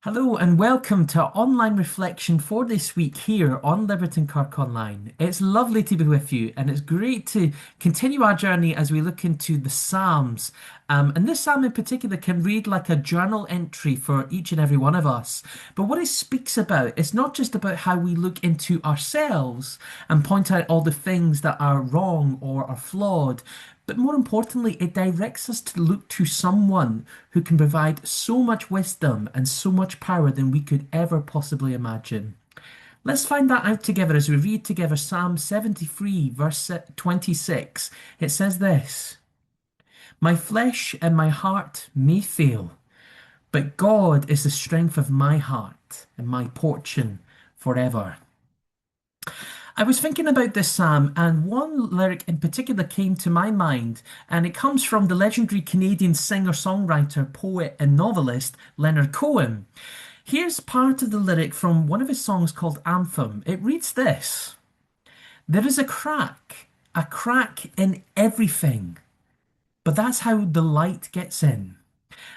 Hello and welcome to online reflection for this week here on Liberton Kirk Online. It's lovely to be with you, and it's great to continue our journey as we look into the Psalms. And this psalm in particular can read like a journal entry for each and every one of us. But what it speaks about is not just about how we look into ourselves and point out all the things that are wrong or are flawed, but more importantly, it directs us to look to someone who can provide so much wisdom and so much power than we could ever possibly imagine. Let's find that out together as we read together Psalm 73, verse 26. It says this: My flesh and my heart may fail, but God is the strength of my heart and my portion forever. I was thinking about this psalm, and one lyric in particular came to my mind, and it comes from the legendary Canadian singer-songwriter, poet, and novelist Leonard Cohen. Here's part of the lyric from one of his songs called Anthem. It reads this: There is a crack in everything, but that's how the light gets in.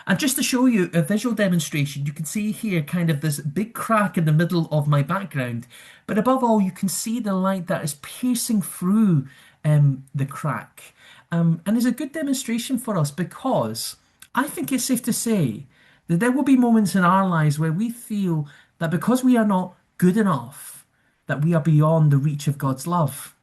And just to show you a visual demonstration, you can see here kind of this big crack in the middle of my background. But above all, you can see the light that is piercing through the crack. And is a good demonstration for us because I think it's safe to say that there will be moments in our lives where we feel that because we are not good enough, that we are beyond the reach of God's love.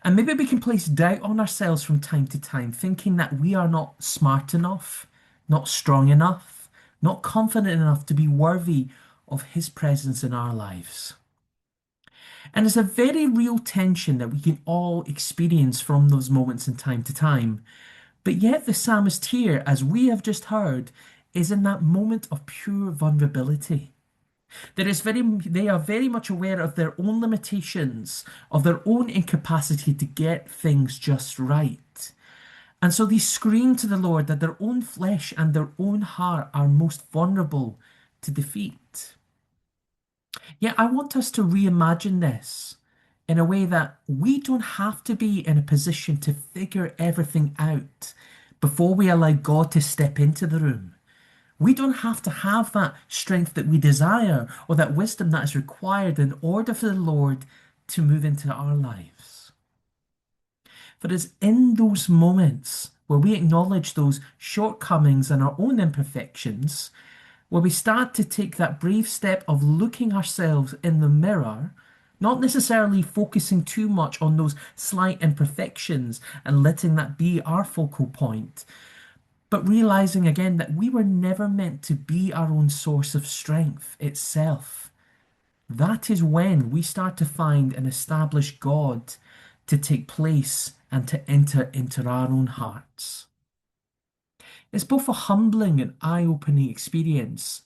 And maybe we can place doubt on ourselves from time to time, thinking that we are not smart enough, not strong enough, not confident enough to be worthy of His presence in our lives. And it's a very real tension that we can all experience from those moments in time to time. But yet the psalmist here, as we have just heard, is in that moment of pure vulnerability. They are very much aware of their own limitations, of their own incapacity to get things just right. And so they scream to the Lord that their own flesh and their own heart are most vulnerable to defeat. Yet I want us to reimagine this in a way that we don't have to be in a position to figure everything out before we allow God to step into the room. We don't have to have that strength that we desire or that wisdom that is required in order for the Lord to move into our lives. For it's in those moments where we acknowledge those shortcomings and our own imperfections, where we start to take that brave step of looking ourselves in the mirror, not necessarily focusing too much on those slight imperfections and letting that be our focal point, but realizing again that we were never meant to be our own source of strength itself. That is when we start to find and establish God to take place and to enter into our own hearts. It's both a humbling and eye-opening experience,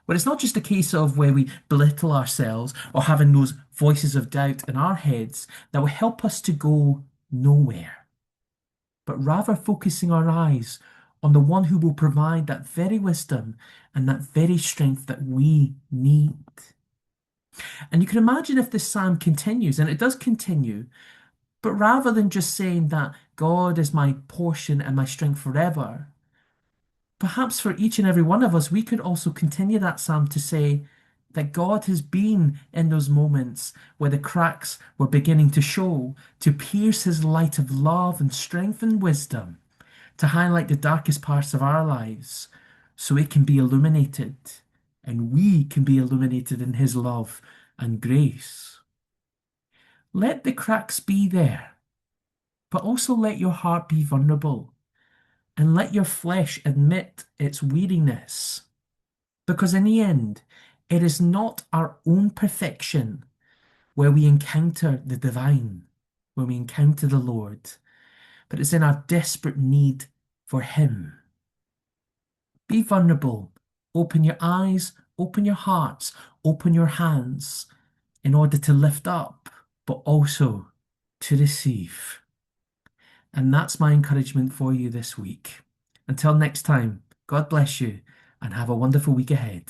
where it's not just a case of where we belittle ourselves or having those voices of doubt in our heads that will help us to go nowhere, but rather focusing our eyes on the one who will provide that very wisdom and that very strength that we need. And you can imagine if this psalm continues, and it does continue, but rather than just saying that God is my portion and my strength forever, perhaps for each and every one of us, we could also continue that psalm to say that God has been in those moments where the cracks were beginning to show, to pierce His light of love and strength and wisdom, to highlight the darkest parts of our lives so it can be illuminated and we can be illuminated in His love and grace. Let the cracks be there, but also let your heart be vulnerable and let your flesh admit its weariness. Because in the end, it is not our own perfection where we encounter the divine, where we encounter the Lord, but it's in our desperate need for Him. Be vulnerable. Open your eyes, open your hearts, open your hands in order to lift up, but also to receive. And that's my encouragement for you this week. Until next time, God bless you and have a wonderful week ahead.